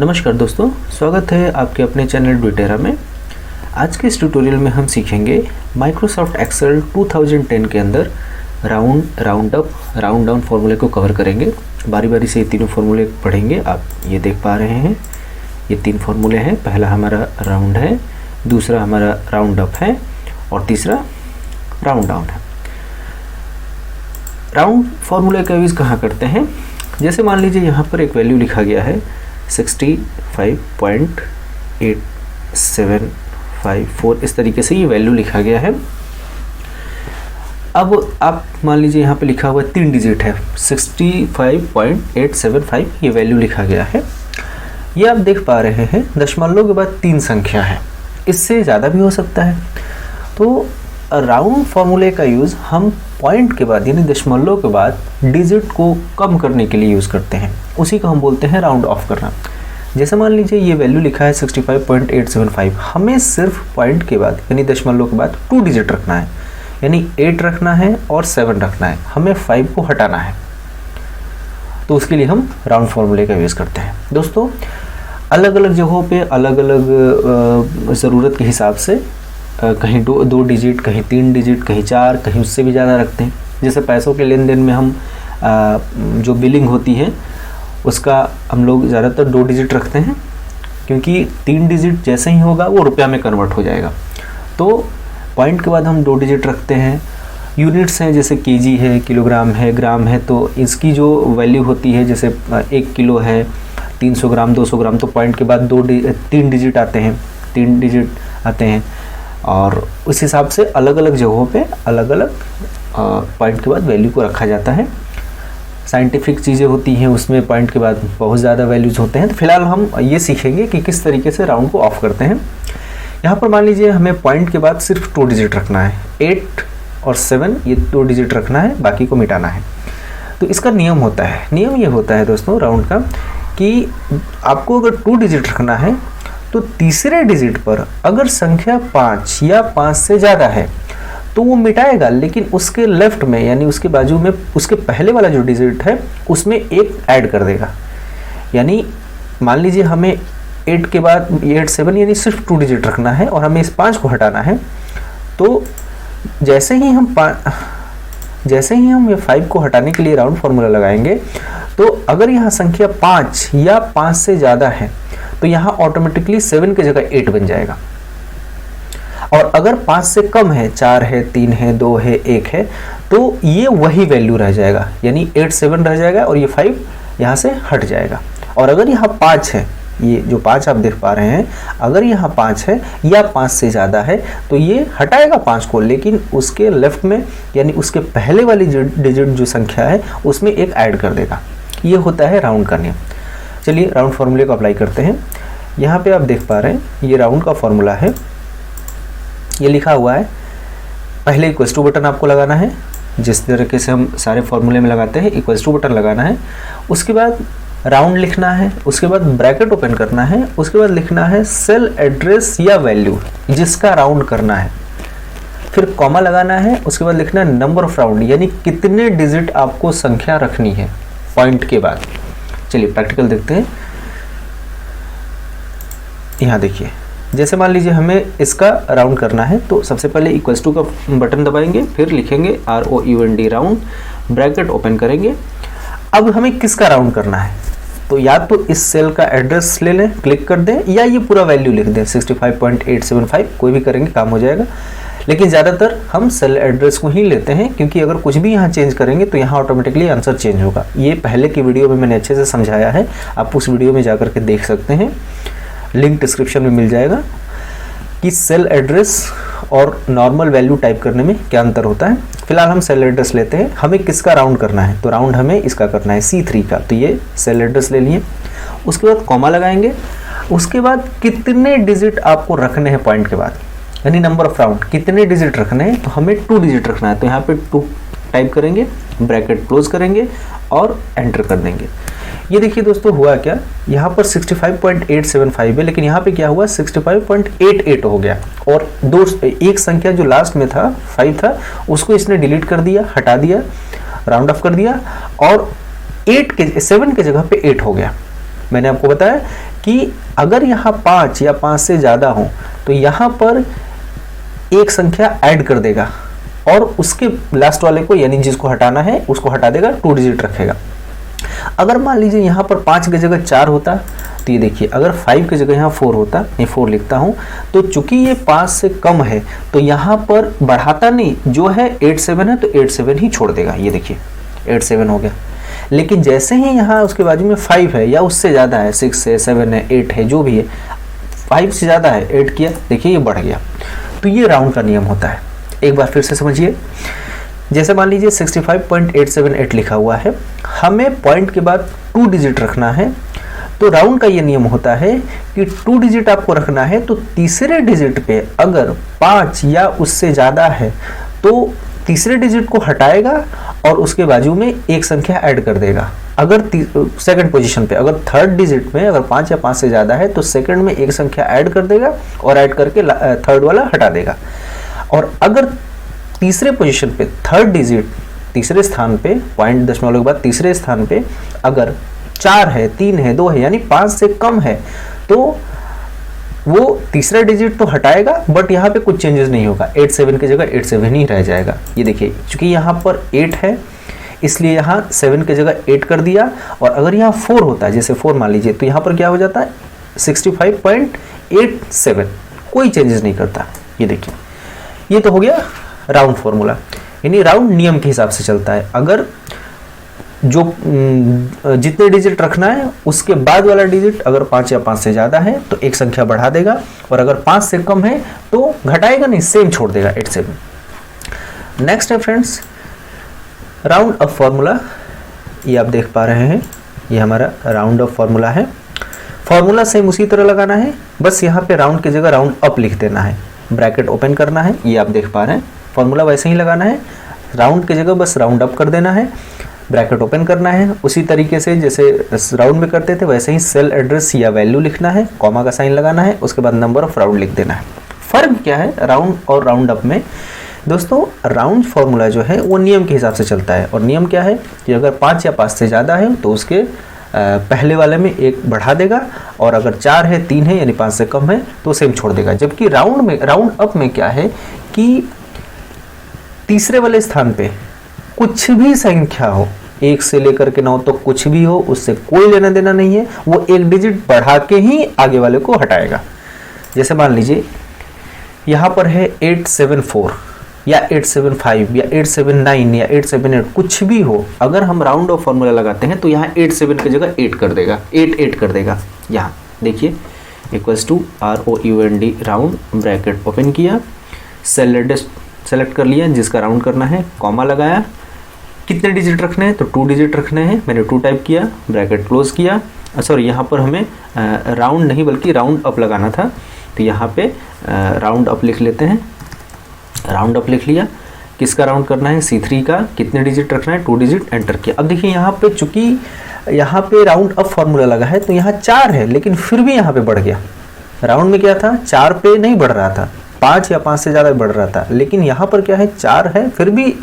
नमस्कार दोस्तों, स्वागत है आपके अपने चैनल ड्यूटेरा में। आज के इस ट्यूटोरियल में हम सीखेंगे माइक्रोसॉफ्ट एक्सेल 2010 के अंदर राउंड अप, राउंड डाउन फॉर्मूले को कवर करेंगे। बारी बारी से ये तीनों फार्मूले पढ़ेंगे। आप ये देख पा रहे हैं, ये तीन फार्मूले हैं। पहला हमारा राउंड है, दूसरा हमारा राउंड अप है और तीसरा राउंड डाउन है। राउंड फार्मूले का यूज़ कहाँ करते हैं? जैसे मान लीजिए यहाँ पर एक वैल्यू लिखा गया है 65.8754, इस तरीके से ये वैल्यू लिखा गया है। अब आप मान लीजिए यहाँ पे लिखा हुआ 3 डिजिट है, 65.875 ये वैल्यू लिखा गया है। ये आप देख पा रहे हैं दशमलव के बाद 3 संख्या है, इससे ज़्यादा भी हो सकता है। तो राउंड फार्मूले का यूज़ हम पॉइंट के बाद यानी दशमलव के बाद डिजिट को कम करने के लिए यूज़ करते हैं। उसी को हम बोलते हैं राउंड ऑफ करना। जैसे मान लीजिए ये वैल्यू लिखा है 65.875, हमें सिर्फ पॉइंट के बाद यानी दशमलव के बाद 2 डिजिट रखना है, यानी 8 रखना है और 7 रखना है। हमें 5 को हटाना है, तो उसके लिए हम राउंड फार्मूले का यूज़ करते हैं। दोस्तों, अलग अलग जगहों पे अलग अलग ज़रूरत के हिसाब से कहीं 2 डिजिट, कहीं 3 डिजिट, कहीं 4, कहीं उससे भी ज़्यादा रखते हैं। जैसे पैसों के लेन देन में हम जो बिलिंग होती है उसका हम लोग ज़्यादातर 2 डिजिट रखते हैं, क्योंकि 3 डिजिट जैसे ही होगा वो रुपया में कन्वर्ट हो जाएगा। तो पॉइंट के बाद हम 2 डिजिट रखते हैं। यूनिट्स हैं, जैसे केजी है, किलोग्राम है, ग्राम है, तो इसकी जो वैल्यू होती है, जैसे 1 किलो है, 300 ग्राम, 200 ग्राम, तो पॉइंट के बाद 3 डिजिट आते हैं, 3 डिजिट आते हैं। और उस हिसाब से अलग अलग जगहों पे अलग अलग पॉइंट के बाद वैल्यू को रखा जाता है। साइंटिफिक चीज़ें होती हैं, उसमें पॉइंट के बाद बहुत ज़्यादा वैल्यूज़ होते हैं। तो फिलहाल हम ये सीखेंगे कि किस तरीके से राउंड को ऑफ करते हैं। यहाँ पर मान लीजिए हमें पॉइंट के बाद सिर्फ 2 डिजिट रखना है, 8 और 7 ये 2 डिजिट रखना है, बाकी को मिटाना है। तो इसका नियम होता है, नियम ये होता है दोस्तों राउंड का, कि आपको अगर 2 डिजिट रखना है तो तीसरे डिजिट पर अगर संख्या 5 या 5 से ज़्यादा है तो वो मिटाएगा, लेकिन उसके लेफ्ट में यानी उसके बाजू में उसके पहले वाला जो डिजिट है उसमें 1 ऐड कर देगा। यानी मान लीजिए हमें 8 के बाद 8 7 यानी सिर्फ 2 डिजिट रखना है और हमें इस 5 को हटाना है। तो जैसे ही हम ये 5 को हटाने के लिए राउंड फार्मूला लगाएंगे, तो अगर यहाँ संख्या 5 या 5 से ज़्यादा है तो यहाँ ऑटोमेटिकली 7 की जगह 8 बन जाएगा। और अगर 5 से कम है, 4 है, 3 है, 2 है, 1 है, तो ये वही वैल्यू रह जाएगा, यानी 8 7 रह जाएगा और ये 5 यहाँ से हट जाएगा। और अगर यहाँ 5 है, ये जो 5 आप देख पा रहे हैं, अगर यहाँ 5 है या 5 से ज़्यादा है तो ये हटाएगा 5 को, लेकिन उसके लेफ्ट में यानी उसके पहले वाली डिजिट जो संख्या है उसमें 1 ऐड कर देगा। ये होता है राउंड का नियम। चलिए राउंड फार्मूले को अप्लाई करते हैं। यहाँ पे आप देख पा रहे हैं ये राउंड का फार्मूला है, ये लिखा हुआ है। पहले इक्वल्स टू बटन आपको लगाना है, जिस तरीके से हम सारे फार्मूले में लगाते हैं, इक्वल्स टू बटन लगाना है। उसके बाद राउंड लिखना है, उसके बाद ब्रैकेट ओपन करना है, उसके बाद लिखना है सेल एड्रेस या वैल्यू जिसका राउंड करना है, फिर कॉमा लगाना है। उसके बाद लिखना है नंबर ऑफ राउंड, यानी कितने डिजिट आपको संख्या रखनी है पॉइंट के बाद। चलिए प्रैक्टिकल देखते हैं। यहाँ देखिए, जैसे मान लीजिए हमें इसका राउंड करना है, तो सबसे पहले इक्वल्स टू का बटन दबाएंगे, फिर लिखेंगे ROUND राउंड, ब्रैकेट ओपन करेंगे। अब हमें किसका राउंड करना है, तो या तो इस सेल का एड्रेस ले लें, क्लिक कर दें, या ये पूरा वैल्यू लिख दें 65.875, कोई भी करेंगे काम हो जाएगा। लेकिन ज़्यादातर हम सेल एड्रेस को ही लेते हैं, क्योंकि अगर कुछ भी यहाँ चेंज करेंगे तो यहाँ ऑटोमेटिकली आंसर चेंज होगा। ये पहले की वीडियो में मैंने अच्छे से समझाया है, आप उस वीडियो में जाकर के देख सकते हैं, लिंक डिस्क्रिप्शन में मिल जाएगा कि सेल एड्रेस और नॉर्मल वैल्यू टाइप करने में क्या अंतर होता है। फिलहाल हम सेल एड्रेस लेते हैं। हमें किसका राउंड करना है, तो राउंड हमें इसका करना है C3 का, तो ये सेल एड्रेस ले लिए। उसके बाद कॉमा लगाएंगे, उसके बाद कितने डिजिट आपको रखने हैं पॉइंट के बाद, यानी नंबर ऑफ राउंड कितने डिजिट रखने हैं, तो हमें 2 डिजिट रखना है। तो यहाँ पे 2 टाइप करेंगे, ब्रैकेट क्लोज करेंगे और एंटर कर देंगे। ये देखिए दोस्तों हुआ क्या, यहाँ पर 65.875 है, लेकिन यहाँ पे क्या हुआ 65.88 हो गया। और एक संख्या जो लास्ट में था 5 था, उसको इसने डिलीट कर दिया, हटा दिया, राउंड ऑफ कर दिया, और 7 के जगह पे 8 हो गया। मैंने आपको बताया कि अगर यहाँ 5 या 5 से ज़्यादा हो तो यहाँ पर एक संख्या ऐड कर देगा और उसके लास्ट वाले को यानी जिसको हटाना है उसको हटा देगा, 2 डिजिट रखेगा। अगर मान लीजिए यहाँ पर 5 की जगह 4 होता तो ये देखिए, अगर 5 की जगह यहाँ 4 होता, ये 4 लिखता हूँ, तो चूंकि ये 5 से कम है तो यहाँ पर बढ़ाता नहीं, जो है 8 7 है तो 8 7 ही छोड़ देगा। ये देखिए 8 7 हो गया। लेकिन जैसे ही यहाँ उसके बाजू में 5 है या उससे ज़्यादा है, 6 है, 7 है, 8 है, जो भी है, 5 से ज़्यादा है, 8 किया, देखिए ये बढ़ गया। तो ये राउंड का नियम होता है। एक बार फिर से समझिए, जैसे मान लीजिए 65.878 लिखा हुआ है, हमें पॉइंट के बाद 2 डिजिट रखना है, तो राउंड का ये नियम होता है कि 2 डिजिट आपको रखना है, तो तीसरे डिजिट पे अगर 5 या उससे ज़्यादा है तो तीसरे डिजिट को हटाएगा और उसके बाजू में एक संख्या ऐड कर देगा। अगर सेकंड पोजीशन पे अगर थर्ड डिजिट में अगर 5 या 5 से ज़्यादा है तो सेकंड में एक संख्या ऐड कर देगा और ऐड करके थर्ड वाला हटा देगा। और अगर तीसरे पोजीशन पे थर्ड डिजिट तीसरे स्थान पे पॉइंट दशमलव के बाद तीसरे स्थान पे अगर 4 है, 3 है, 2 है, यानी 5 से कम है, तो वो तीसरा डिजिट तो हटाएगा बट यहाँ पे कुछ चेंजेस नहीं होगा, 8 7 की जगह 8 7 ही रह जाएगा। ये देखिए, चूंकि यहाँ पर 8 है इसलिए यहाँ 7 की जगह 8 कर दिया, और अगर यहाँ 4 होता है, जैसे 4 मान लीजिए, तो यहाँ पर क्या हो जाता है 65.87, कोई चेंजेस नहीं करता। ये देखिए, ये तो हो गया राउंड फॉर्मूला, यानी राउंड नियम के हिसाब से चलता है। अगर जो जितने डिजिट रखना है उसके बाद वाला डिजिट अगर 5 या 5 से ज़्यादा है तो एक संख्या बढ़ा देगा, और अगर 5 से कम है तो घटाएगा नहीं, सेम छोड़ देगा 8 7। नेक्स्ट है फ्रेंड्स राउंड अप फॉर्मूला। ये आप देख पा रहे हैं, ये हमारा राउंड अप फॉर्मूला है। फॉर्मूला सेम उसी तरह लगाना है, बस यहाँ पे राउंड की जगह राउंड अप लिख देना है, ब्रैकेट ओपन करना है। ये आप देख पा रहे हैं, फॉर्मूला वैसे ही लगाना है, राउंड की जगह बस राउंड अप कर देना है, ब्रैकेट ओपन करना है। उसी तरीके से जैसे राउंड में करते थे वैसे ही सेल एड्रेस या वैल्यू लिखना है, कॉमा का साइन लगाना है, उसके बाद नंबर ऑफ राउंड लिख देना है। फर्क क्या है राउंड और राउंड अप में? दोस्तों, राउंड फॉर्मूला जो है वो नियम के हिसाब से चलता है, और नियम क्या है कि अगर 5 या 5 से ज़्यादा है तो उसके पहले वाले में एक बढ़ा देगा, और अगर 4 है, 3 है, यानी 5 से कम है तो सेम छोड़ देगा। जबकि राउंड अप में क्या है कि तीसरे वाले स्थान पे कुछ भी संख्या हो, 1 से लेकर के 9 तो कुछ भी हो, उससे कोई लेना देना नहीं है, वो एक डिजिट बढ़ा के ही आगे वाले को हटाएगा। जैसे मान लीजिए यहाँ पर है 874 या 875 या 879 या 878, कुछ भी हो, अगर हम राउंड ऑफ फॉर्मूला लगाते हैं तो यहाँ 8 7 की जगह 8 कर देगा, 8 कर देगा। यहाँ देखिए equals to ROUND round, bracket open किया, सेल एड्रेस सेलेक्ट कर लिया जिसका राउंड करना है, कॉमा लगाया, कितने डिजिट रखने हैं तो 2 डिजिट रखने हैं, मैंने 2 टाइप किया, ब्रैकेट क्लोज किया। सॉरी, यहाँ पर हमें राउंड नहीं बल्कि राउंड अप लगाना था, तो यहाँ पे राउंड अप लिख लेते हैं, राउंड अप लिख लिया। किसका राउंड करना है? C3 का। कितने डिजिट रखना है? 2 डिजिट, एंटर किया। अब देखिए यहाँ पे चूंकि यहाँ पे राउंड अप फॉर्मूला लगा है तो यहाँ 4 है, लेकिन फिर भी यहाँ पे बढ़ गया। राउंड में क्या था, 4 पे नहीं बढ़ रहा था, 5 या 5 से ज़्यादा बढ़ रहा था, लेकिन यहाँ पर क्या है 4 है, फिर भी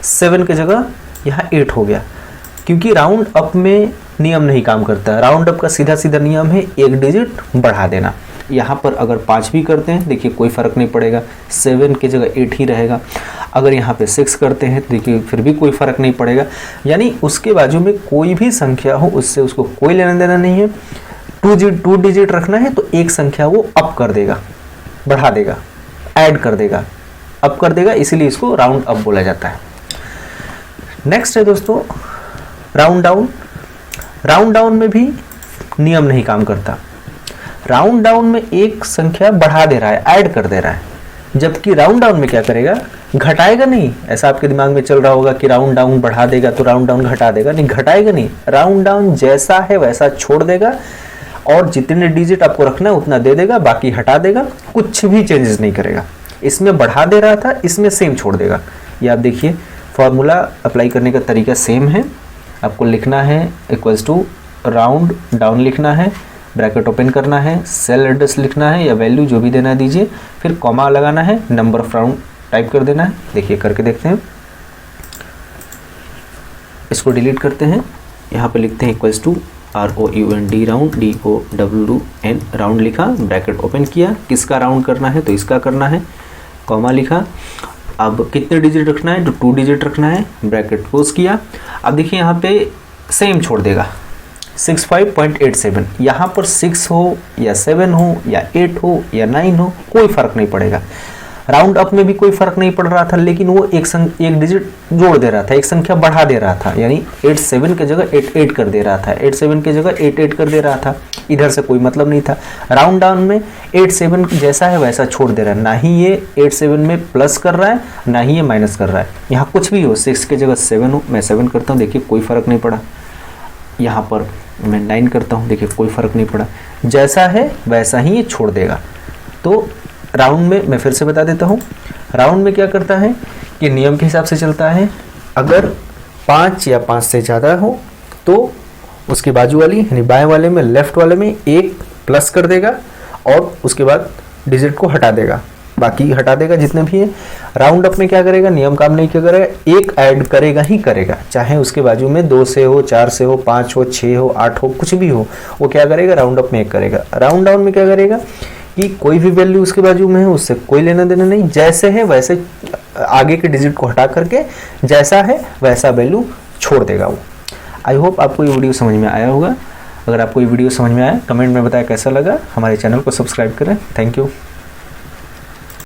7 की जगह यहाँ 8 हो गया, क्योंकि राउंड अप में नियम नहीं काम करता। राउंड अप का सीधा सीधा नियम है एक डिजिट बढ़ा देना। यहाँ पर अगर 5 भी करते हैं देखिए कोई फ़र्क नहीं पड़ेगा, 7 की जगह 8 ही रहेगा। अगर यहाँ पे 6 करते हैं तो देखिए फिर भी कोई फ़र्क नहीं पड़ेगा, यानी उसके बाजू में कोई भी संख्या हो उससे उसको कोई लेना देना नहीं है। 2 डिजिट रखना है तो एक संख्या वो अप कर देगा, बढ़ा देगा, ऐड कर देगा, अप कर देगा, इसीलिए इसको राउंड अप बोला जाता है। नेक्स्ट है दोस्तों राउंड डाउन। राउंड डाउन में भी नियम नहीं काम करता। राउंड डाउन में एक संख्या बढ़ा दे रहा है, ऐड कर दे रहा है, जबकि राउंड डाउन में क्या करेगा, घटाएगा नहीं। ऐसा आपके दिमाग में चल रहा होगा कि राउंड डाउन बढ़ा देगा तो राउंड डाउन घटा देगा, नहीं, घटाएगा नहीं। राउंड डाउन जैसा है वैसा छोड़ देगा, और जितने डिजिट आपको रखना है उतना दे देगा, बाकी हटा देगा, कुछ भी चेंजेस नहीं करेगा। इसमें बढ़ा दे रहा था, इसमें सेम छोड़ देगा। ये आप देखिए फॉर्मूला अप्लाई करने का तरीका सेम है। आपको लिखना है इक्वल्स टू राउंड डाउन लिखना है, ब्रैकेट ओपन करना है, सेल एड्रेस लिखना है या वैल्यू जो भी देना दीजिए, फिर कॉमा लगाना है, नंबर ऑफ राउंड टाइप कर देना है। देखिए करके देखते हैं, इसको डिलीट करते हैं, यहाँ पे लिखते हैं equals to ROUND round, DOWN round लिखा, ब्रैकेट ओपन किया, किसका राउंड करना है तो इसका करना है, कॉमा लिखा। अब कितने डिजिट रखना है तो 2 डिजिट रखना है, ब्रैकेट क्लोज किया। अब देखिए यहाँ पे सेम छोड़ देगा 65.87, यहाँ पर 6 हो या 7 हो या 8 हो या 9 हो कोई फर्क नहीं पड़ेगा। राउंड अप में भी कोई फर्क नहीं पड़ रहा था, लेकिन वो एक डिजिट जोड़ दे रहा था, एक संख्या बढ़ा दे रहा था, यानी 87 की जगह 88 कर दे रहा था, 87 की जगह 88 कर दे रहा था। इधर से कोई मतलब नहीं था। राउंड डाउन में 87 जैसा है वैसा छोड़ दे रहा है, ना ही ये 87 में प्लस कर रहा है ना ही ये माइनस कर रहा है। यहाँ कुछ भी हो, 6 की जगह 7 हो, मैं 7 करता हूँ, देखिए कोई फर्क नहीं पड़ा। यहाँ पर मैं 9 करता हूँ, देखिए कोई फर्क नहीं पड़ा। जैसा है वैसा ही ये छोड़ देगा। तो राउंड में मैं फिर से बता देता हूँ, राउंड में क्या करता है कि नियम के हिसाब से चलता है। अगर 5 या 5 से ज़्यादा हो तो उसकी बाजू वाली यानी बाएं वाले में, लेफ्ट वाले में 1 प्लस कर देगा और उसके बाद डिजिट को हटा देगा, बाकी हटा देगा जितने भी हैं। राउंड अप में क्या करेगा, नियम काम नहीं क्या करेगा, 1 ऐड करेगा ही करेगा, चाहे उसके बाजू में 2 से हो, 4 से हो, 5 हो, 6 हो, 8 हो, कुछ भी हो, वो क्या करेगा राउंड अप में 1 करेगा। राउंड डाउन में क्या करेगा कि कोई भी वैल्यू उसके बाजू में है उससे कोई लेना देना नहीं, जैसे है वैसे आगे के डिजिट को हटा करके जैसा है वैसा वैल्यू छोड़ देगा वो। आई होप आपको ये वीडियो समझ में आया होगा। अगर आपको ये वीडियो समझ में आया कमेंट में बताया कैसा लगा। हमारे चैनल को सब्सक्राइब करें। Thank you.